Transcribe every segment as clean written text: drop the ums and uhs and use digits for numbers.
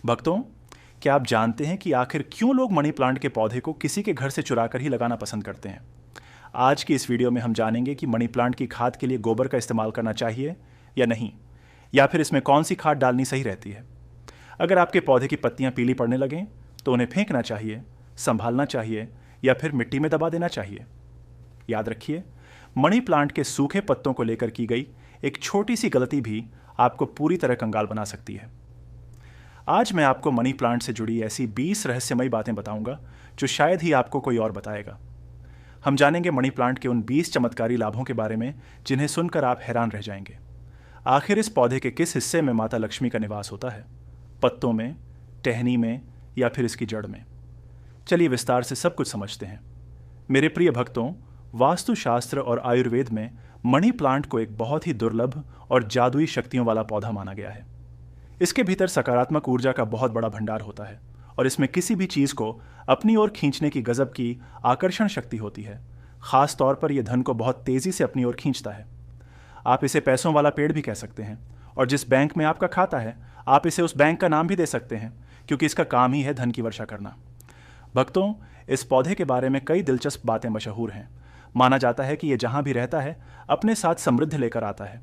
भक्तों, क्या आप जानते हैं कि आखिर क्यों लोग मनी प्लांट के पौधे को किसी के घर से चुरा कर ही लगाना पसंद करते हैं? आज की इस वीडियो में हम जानेंगे कि मनी प्लांट की खाद के लिए गोबर का इस्तेमाल करना चाहिए या नहीं, या फिर इसमें कौन सी खाद डालनी सही रहती है। अगर आपके पौधे की पत्तियां पीली पड़ने लगें तो उन्हें फेंकना चाहिए, संभालना चाहिए या फिर मिट्टी में दबा देना चाहिए। याद रखिए, मनी प्लांट के सूखे पत्तों को लेकर की गई एक छोटी सी गलती भी आपको पूरी तरह कंगाल बना सकती है। आज मैं आपको मनी प्लांट से जुड़ी ऐसी 20 रहस्यमयी बातें बताऊंगा जो शायद ही आपको कोई और बताएगा। हम जानेंगे मनी प्लांट के उन 20 चमत्कारी लाभों के बारे में जिन्हें सुनकर आप हैरान रह जाएंगे। आखिर इस पौधे के किस हिस्से में माता लक्ष्मी का निवास होता है? पत्तों में, टहनी में या फिर इसकी जड़ में? चलिए विस्तार से सब कुछ समझते हैं। मेरे प्रिय भक्तों, वास्तुशास्त्र और आयुर्वेद में मनी प्लांट को एक बहुत ही दुर्लभ और जादुई शक्तियों वाला पौधा माना गया है। इसके भीतर सकारात्मक ऊर्जा का बहुत बड़ा भंडार होता है और इसमें किसी भी चीज को अपनी ओर खींचने की गजब की आकर्षण शक्ति होती है। खास तौर पर यह धन को बहुत तेजी से अपनी ओर खींचता है। आप इसे पैसों वाला पेड़ भी कह सकते हैं, और जिस बैंक में आपका खाता है आप इसे उस बैंक का नाम भी दे सकते हैं, क्योंकि इसका काम ही है धन की वर्षा करना। भक्तों, इस पौधे के बारे में कई दिलचस्प बातें मशहूर हैं। माना जाता है कि यह जहां भी रहता है अपने साथ समृद्धि लेकर आता है।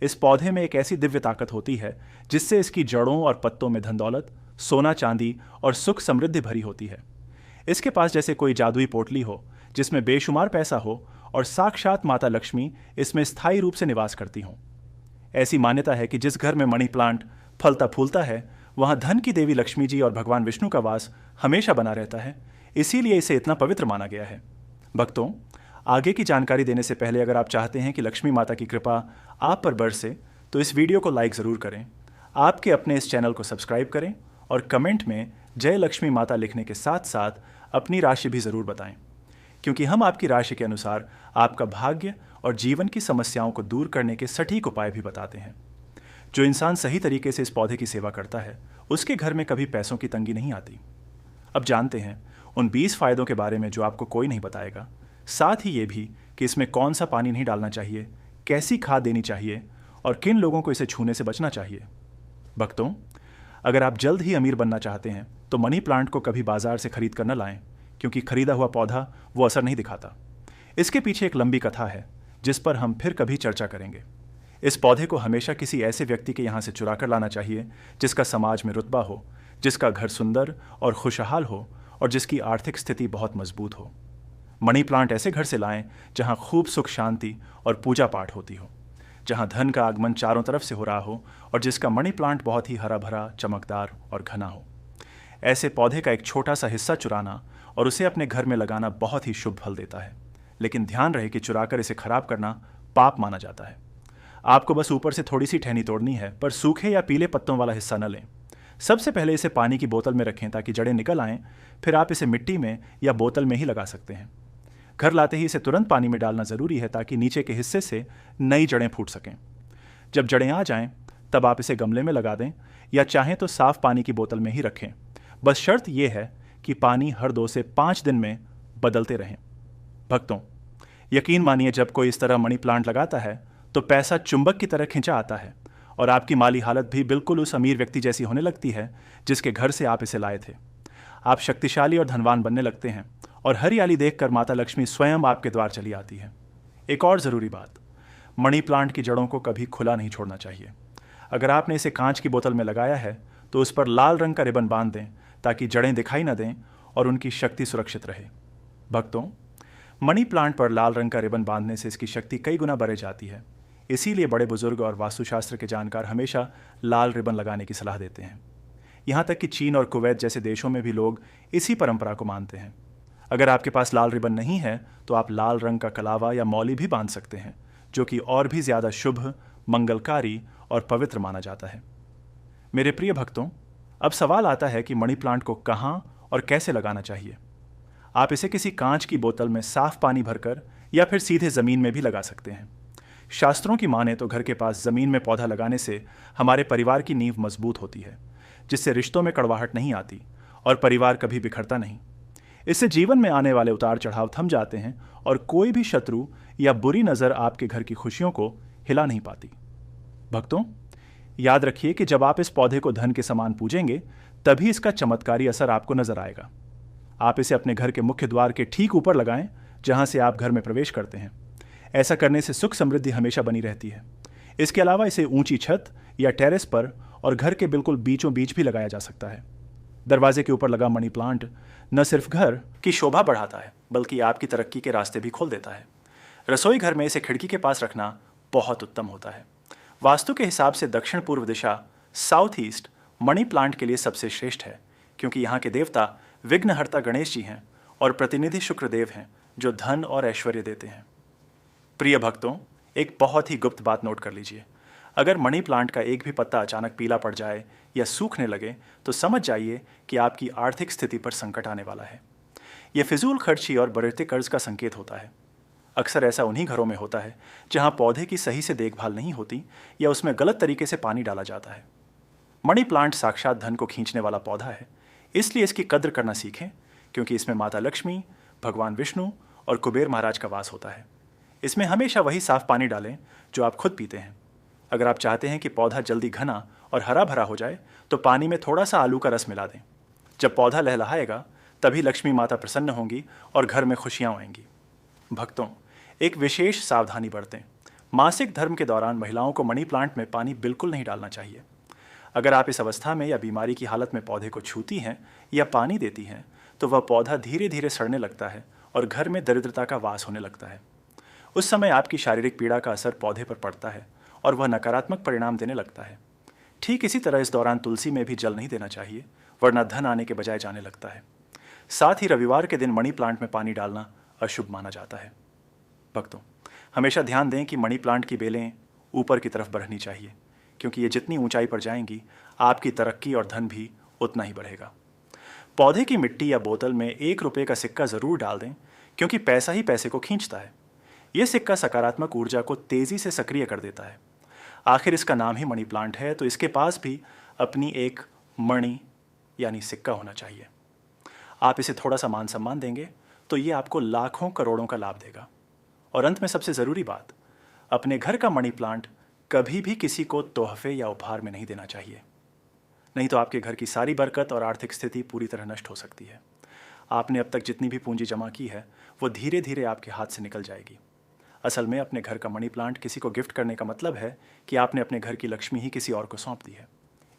इस पौधे में एक ऐसी दिव्य ताकत होती है जिससे इसकी जड़ों और पत्तों में धन दौलत, सोना चांदी और सुख समृद्धि भरी होती है। इसके पास जैसे कोई जादुई पोटली हो जिसमें बेशुमार पैसा हो और साक्षात माता लक्ष्मी इसमें स्थायी रूप से निवास करती हों। ऐसी मान्यता है कि जिस घर में मनी प्लांट फलता फूलता है वहां धन की देवी लक्ष्मी जी और भगवान विष्णु का वास हमेशा बना रहता है। इसीलिए इसे इतना पवित्र माना गया है। भक्तों, आगे की जानकारी देने से पहले अगर आप चाहते हैं कि लक्ष्मी माता की कृपा आप पर बरसे तो इस वीडियो को लाइक ज़रूर करें। आपके अपने इस चैनल को सब्सक्राइब करें और कमेंट में जय लक्ष्मी माता लिखने के साथ साथ अपनी राशि भी ज़रूर बताएं, क्योंकि हम आपकी राशि के अनुसार आपका भाग्य और जीवन की समस्याओं को दूर करने के सटीक उपाय भी बताते हैं। जो इंसान सही तरीके से इस पौधे की सेवा करता है उसके घर में कभी पैसों की तंगी नहीं आती। अब जानते हैं उन 20 फायदों के बारे में जो आपको कोई नहीं बताएगा, साथ ही ये भी कि इसमें कौन सा पानी नहीं डालना चाहिए, कैसी खाद देनी चाहिए और किन लोगों को इसे छूने से बचना चाहिए। भक्तों, अगर आप जल्द ही अमीर बनना चाहते हैं तो मनी प्लांट को कभी बाजार से खरीद कर न लाएं, क्योंकि खरीदा हुआ पौधा वो असर नहीं दिखाता। इसके पीछे एक लंबी कथा है जिस पर हम फिर कभी चर्चा करेंगे। इस पौधे को हमेशा किसी ऐसे व्यक्ति के यहाँ से चुरा कर लाना चाहिए जिसका समाज में रुतबा हो, जिसका घर सुंदर और खुशहाल हो और जिसकी आर्थिक स्थिति बहुत मजबूत हो। मनी प्लांट ऐसे घर से लाएं जहां खूब सुख शांति और पूजा पाठ होती हो, जहां धन का आगमन चारों तरफ से हो रहा हो और जिसका मनी प्लांट बहुत ही हरा भरा, चमकदार और घना हो। ऐसे पौधे का एक छोटा सा हिस्सा चुराना और उसे अपने घर में लगाना बहुत ही शुभ फल देता है, लेकिन ध्यान रहे कि चुराकर इसे खराब करना पाप माना जाता है। आपको बस ऊपर से थोड़ी सी टहनी तोड़नी है, पर सूखे या पीले पत्तों वाला हिस्सा न लें। सबसे पहले इसे पानी की बोतल में रखें ताकि जड़ें निकल आएं, फिर आप इसे मिट्टी में या बोतल में ही लगा सकते हैं। घर लाते ही इसे तुरंत पानी में डालना ज़रूरी है ताकि नीचे के हिस्से से नई जड़ें फूट सकें। जब जड़ें आ जाएं, तब आप इसे गमले में लगा दें या चाहें तो साफ पानी की बोतल में ही रखें। बस शर्त यह है कि पानी हर 2 से 5 दिन में बदलते रहें। भक्तों, यकीन मानिए, जब कोई इस तरह मनी प्लांट लगाता है तो पैसा चुंबक की तरह खिंचा आता है और आपकी माली हालत भी बिल्कुल उस अमीर व्यक्ति जैसी होने लगती है जिसके घर से आप इसे लाए थे। आप शक्तिशाली और धनवान बनने लगते हैं और हरियाली देखकर माता लक्ष्मी स्वयं आपके द्वार चली आती है। एक और ज़रूरी बात, मनी प्लांट की जड़ों को कभी खुला नहीं छोड़ना चाहिए। अगर आपने इसे कांच की बोतल में लगाया है तो उस पर लाल रंग का रिबन बांध दें ताकि जड़ें दिखाई न दें और उनकी शक्ति सुरक्षित रहे। भक्तों, मनी प्लांट पर लाल रंग का रिबन बांधने से इसकी शक्ति कई गुना बढ़ जाती है। इसीलिए बड़े बुजुर्ग और वास्तुशास्त्र के जानकार हमेशा लाल रिबन लगाने की सलाह देते हैं। यहाँ तक कि चीन और कुवैत जैसे देशों में भी लोग इसी परंपरा को मानते हैं। अगर आपके पास लाल रिबन नहीं है तो आप लाल रंग का कलावा या मौली भी बांध सकते हैं, जो कि और भी ज़्यादा शुभ, मंगलकारी और पवित्र माना जाता है। मेरे प्रिय भक्तों, अब सवाल आता है कि मनी प्लांट को कहाँ और कैसे लगाना चाहिए। आप इसे किसी कांच की बोतल में साफ पानी भरकर या फिर सीधे ज़मीन में भी लगा सकते हैं। शास्त्रों की माने तो घर के पास ज़मीन में पौधा लगाने से हमारे परिवार की नींव मजबूत होती है, जिससे रिश्तों में कड़वाहट नहीं आती और परिवार कभी बिखरता नहीं। इससे जीवन में आने वाले उतार चढ़ाव थम जाते हैं और कोई भी शत्रु या बुरी नज़र आपके घर की खुशियों को हिला नहीं पाती। भक्तों, याद रखिए कि जब आप इस पौधे को धन के समान पूजेंगे तभी इसका चमत्कारी असर आपको नजर आएगा। आप इसे अपने घर के मुख्य द्वार के ठीक ऊपर लगाएं, जहां से आप घर में प्रवेश करते हैं। ऐसा करने से सुख समृद्धि हमेशा बनी रहती है। इसके अलावा इसे ऊंची छत या टेरेस पर और घर के बिल्कुल बीचों बीच भी लगाया जा सकता है। दरवाजे के ऊपर लगा मनी प्लांट न सिर्फ घर की शोभा बढ़ाता है, बल्कि आपकी तरक्की के रास्ते भी खोल देता है। रसोई घर में इसे खिड़की के पास रखना बहुत उत्तम होता है। वास्तु के हिसाब से दक्षिण पूर्व दिशा साउथ ईस्ट मनी प्लांट के लिए सबसे श्रेष्ठ है, क्योंकि यहाँ के देवता विघ्नहर्ता गणेश जी हैं और प्रतिनिधि शुक्रदेव हैं, जो धन और ऐश्वर्य देते हैं। प्रिय भक्तों, एक बहुत ही गुप्त बात नोट कर लीजिए। अगर मनी प्लांट का एक भी पत्ता अचानक पीला पड़ जाए या सूखने लगे तो समझ जाइए कि आपकी आर्थिक स्थिति पर संकट आने वाला है। यह फिजूल खर्ची और बढ़ते कर्ज का संकेत होता है। अक्सर ऐसा उन्हीं घरों में होता है जहां पौधे की सही से देखभाल नहीं होती या उसमें गलत तरीके से पानी डाला जाता है। मनी प्लांट साक्षात धन को खींचने वाला पौधा है, इसलिए इसकी कद्र करना सीखें, क्योंकि इसमें माता लक्ष्मी, भगवान विष्णु और कुबेर महाराज का वास होता है। इसमें हमेशा वही साफ पानी डालें जो आप खुद पीते हैं। अगर आप चाहते हैं कि पौधा जल्दी घना और हरा भरा हो जाए तो पानी में थोड़ा सा आलू का रस मिला दें। जब पौधा लहलहाएगा तभी लक्ष्मी माता प्रसन्न होंगी और घर में खुशियां आएंगी। भक्तों, एक विशेष सावधानी बरतें। मासिक धर्म के दौरान महिलाओं को मनी प्लांट में पानी बिल्कुल नहीं डालना चाहिए। अगर आप इस अवस्था में या बीमारी की हालत में पौधे को छूती हैं या पानी देती हैं तो वह पौधा धीरे धीरे सड़ने लगता है और घर में दरिद्रता का वास होने लगता है। उस समय आपकी शारीरिक पीड़ा का असर पौधे पर पड़ता है और वह नकारात्मक परिणाम देने लगता है। ठीक इसी तरह इस दौरान तुलसी में भी जल नहीं देना चाहिए, वरना धन आने के बजाय जाने लगता है। साथ ही रविवार के दिन मनी प्लांट में पानी डालना अशुभ माना जाता है। भक्तों, हमेशा ध्यान दें कि मनी प्लांट की बेलें ऊपर की तरफ बढ़नी चाहिए, क्योंकि ये जितनी ऊंचाई पर जाएंगी आपकी तरक्की और धन भी उतना ही बढ़ेगा। पौधे की मिट्टी या बोतल में ₹1 का सिक्का ज़रूर डाल दें, क्योंकि पैसा ही पैसे को खींचता है। यह सिक्का सकारात्मक ऊर्जा को तेज़ी से सक्रिय कर देता है। आखिर इसका नाम ही मनी प्लांट है, तो इसके पास भी अपनी एक मणि यानी सिक्का होना चाहिए। आप इसे थोड़ा सा मान सम्मान देंगे तो ये आपको लाखों करोड़ों का लाभ देगा। और अंत में सबसे ज़रूरी बात, अपने घर का मनी प्लांट कभी भी किसी को तोहफे या उपहार में नहीं देना चाहिए, नहीं तो आपके घर की सारी बरकत और आर्थिक स्थिति पूरी तरह नष्ट हो सकती है। आपने अब तक जितनी भी पूंजी जमा की है वो धीरे धीरे आपके हाथ से निकल जाएगी। असल में अपने घर का मनी प्लांट किसी को गिफ्ट करने का मतलब है कि आपने अपने घर की लक्ष्मी ही किसी और को सौंप दी है।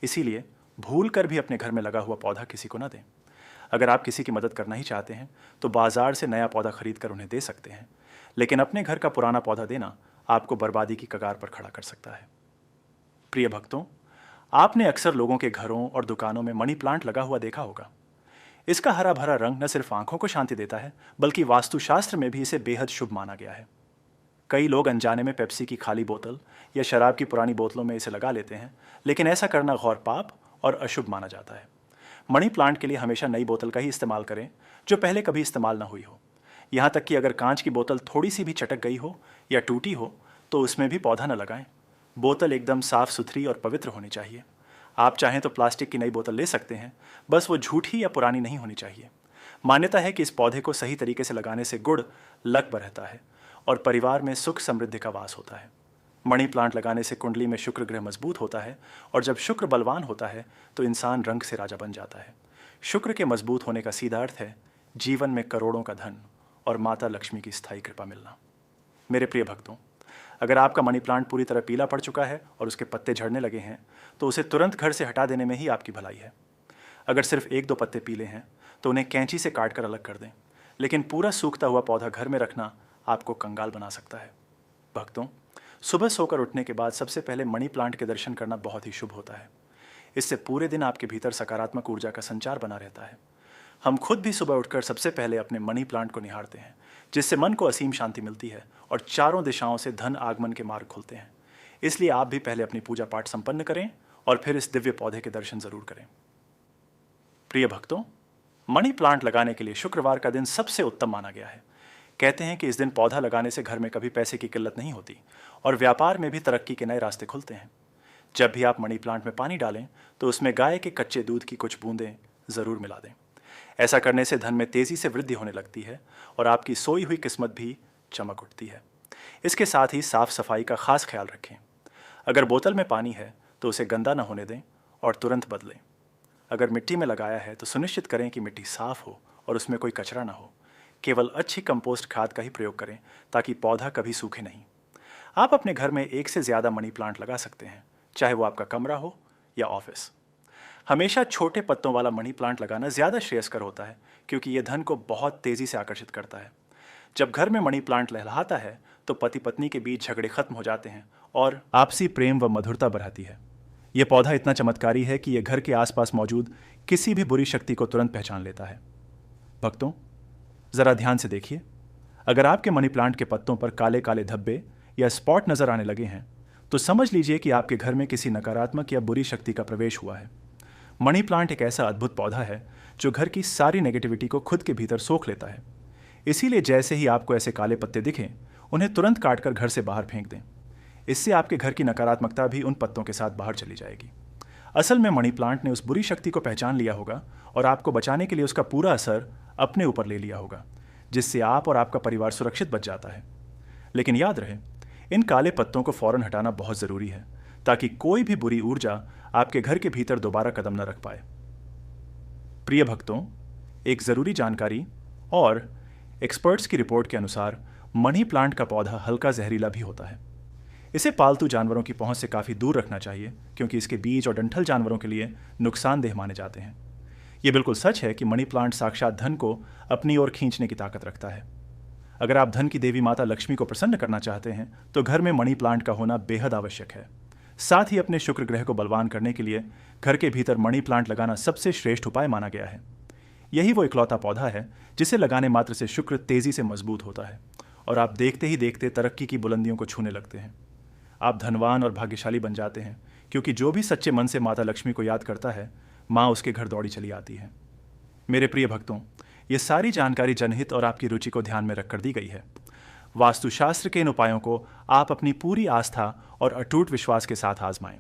इसीलिए भूल कर भी अपने घर में लगा हुआ पौधा किसी को न दें। अगर आप किसी की मदद करना ही चाहते हैं तो बाजार से नया पौधा खरीद कर उन्हें दे सकते हैं, लेकिन अपने घर का पुराना पौधा देना आपको बर्बादी की कगार पर खड़ा कर सकता है। प्रिय भक्तों, आपने अक्सर लोगों के घरों और दुकानों में मनी प्लांट लगा हुआ देखा होगा। इसका हरा भरा रंग न सिर्फ आंखों को शांति देता है, बल्कि वास्तुशास्त्र में भी इसे बेहद शुभ माना गया है। कई लोग अनजाने में पेप्सी की खाली बोतल या शराब की पुरानी बोतलों में इसे लगा लेते हैं, लेकिन ऐसा करना गौर पाप और अशुभ माना जाता है। मनी प्लांट के लिए हमेशा नई बोतल का ही इस्तेमाल करें जो पहले कभी इस्तेमाल ना हुई हो। यहाँ तक कि अगर कांच की बोतल थोड़ी सी भी चटक गई हो या टूटी हो तो उसमें भी पौधा न लगाएं। बोतल एकदम साफ सुथरी और पवित्र होनी चाहिए। आप चाहें तो प्लास्टिक की नई बोतल ले सकते हैं, बस वो झूठी या पुरानी नहीं होनी चाहिए। मान्यता है कि इस पौधे को सही तरीके से लगाने से गुड़ लक रहता है और परिवार में सुख समृद्धि का वास होता है। मनी प्लांट लगाने से कुंडली में शुक्र ग्रह मजबूत होता है और जब शुक्र बलवान होता है तो इंसान रंग से राजा बन जाता है। शुक्र के मजबूत होने का सीधा अर्थ है जीवन में करोड़ों का धन और माता लक्ष्मी की स्थायी कृपा मिलना। मेरे प्रिय भक्तों, अगर आपका मनी प्लांट पूरी तरह पीला पड़ चुका है और उसके पत्ते झड़ने लगे हैं तो उसे तुरंत घर से हटा देने में ही आपकी भलाई है। अगर सिर्फ 1-2 पत्ते पीले हैं तो उन्हें कैंची से काट कर अलग कर दें, लेकिन पूरा सूखता हुआ पौधा घर में रखना आपको कंगाल बना सकता है। भक्तों, सुबह सोकर उठने के बाद सबसे पहले मनी प्लांट के दर्शन करना बहुत ही शुभ होता है। इससे पूरे दिन आपके भीतर सकारात्मक ऊर्जा का संचार बना रहता है। हम खुद भी सुबह उठकर सबसे पहले अपने मनी प्लांट को निहारते हैं, जिससे मन को असीम शांति मिलती है और चारों दिशाओं से धन आगमन के मार्ग खुलते हैं। इसलिए आप भी पहले अपनी पूजा पाठ संपन्न करें और फिर इस दिव्य पौधे के दर्शन जरूर करें। प्रिय भक्तों, मनी प्लांट लगाने के लिए शुक्रवार का दिन सबसे उत्तम माना गया है। कहते हैं कि इस दिन पौधा लगाने से घर में कभी पैसे की किल्लत नहीं होती और व्यापार में भी तरक्की के नए रास्ते खुलते हैं। जब भी आप मनी प्लांट में पानी डालें तो उसमें गाय के कच्चे दूध की कुछ बूंदें ज़रूर मिला दें। ऐसा करने से धन में तेज़ी से वृद्धि होने लगती है और आपकी सोई हुई किस्मत भी चमक उठती है। इसके साथ ही साफ सफाई का खास ख्याल रखें। अगर बोतल में पानी है तो उसे गंदा न होने दें और तुरंत बदलें। अगर मिट्टी में लगाया है तो सुनिश्चित करें कि मिट्टी साफ हो और उसमें कोई कचरा ना हो। केवल अच्छी कंपोस्ट खाद का ही प्रयोग करें ताकि पौधा कभी सूखे नहीं। आप अपने घर में एक से ज़्यादा मनी प्लांट लगा सकते हैं, चाहे वो आपका कमरा हो या ऑफिस। हमेशा छोटे पत्तों वाला मनी प्लांट लगाना ज़्यादा श्रेयस्कर होता है, क्योंकि ये धन को बहुत तेज़ी से आकर्षित करता है। जब घर में मनी प्लांट लहलहाता है तो पति पत्नी के बीच झगड़े खत्म हो जाते हैं और आपसी प्रेम व मधुरता बढ़ाती है। यह पौधा इतना चमत्कारी है कि यह घर के आसपास मौजूद किसी भी बुरी शक्ति को तुरंत पहचान लेता है। भक्तों, ज़रा ध्यान से देखिए। अगर आपके मनी प्लांट के पत्तों पर काले काले धब्बे या स्पॉट नजर आने लगे हैं तो समझ लीजिए कि आपके घर में किसी नकारात्मक या बुरी शक्ति का प्रवेश हुआ है। मनी प्लांट एक ऐसा अद्भुत पौधा है जो घर की सारी नेगेटिविटी को खुद के भीतर सोख लेता है। इसीलिए जैसे ही आपको ऐसे काले पत्ते दिखें, उन्हें तुरंत काटकर घर से बाहर फेंक दें। इससे आपके घर की नकारात्मकता भी उन पत्तों के साथ बाहर चली जाएगी। असल में मनी प्लांट ने उस बुरी शक्ति को पहचान लिया होगा और आपको बचाने के लिए उसका पूरा असर अपने ऊपर ले लिया होगा, जिससे आप और आपका परिवार सुरक्षित बच जाता है। लेकिन याद रहे, इन काले पत्तों को फौरन हटाना बहुत ज़रूरी है, ताकि कोई भी बुरी ऊर्जा आपके घर के भीतर दोबारा कदम न रख पाए। प्रिय भक्तों, एक ज़रूरी जानकारी और एक्सपर्ट्स की रिपोर्ट के अनुसार मनी प्लांट का पौधा हल्का जहरीला भी होता है। इसे पालतू जानवरों की पहुंच से काफ़ी दूर रखना चाहिए, क्योंकि इसके बीज और डंठल जानवरों के लिए नुकसानदेह माने जाते हैं। ये बिल्कुल सच है कि मनी प्लांट साक्षात धन को अपनी ओर खींचने की ताकत रखता है। अगर आप धन की देवी माता लक्ष्मी को प्रसन्न करना चाहते हैं तो घर में मनी प्लांट का होना बेहद आवश्यक है। साथ ही अपने शुक्र ग्रह को बलवान करने के लिए घर के भीतर मनी प्लांट लगाना सबसे श्रेष्ठ उपाय माना गया है। यही वो इकलौता पौधा है जिसे लगाने मात्र से शुक्र तेजी से मजबूत होता है और आप देखते ही देखते तरक्की की बुलंदियों को छूने लगते हैं। आप धनवान और भाग्यशाली बन जाते हैं, क्योंकि जो भी सच्चे मन से माता लक्ष्मी को याद करता है, माँ उसके घर दौड़ी चली आती है। मेरे प्रिय भक्तों, ये सारी जानकारी जनहित और आपकी रुचि को ध्यान में रखकर दी गई है। वास्तुशास्त्र के इन उपायों को आप अपनी पूरी आस्था और अटूट विश्वास के साथ आजमाएं।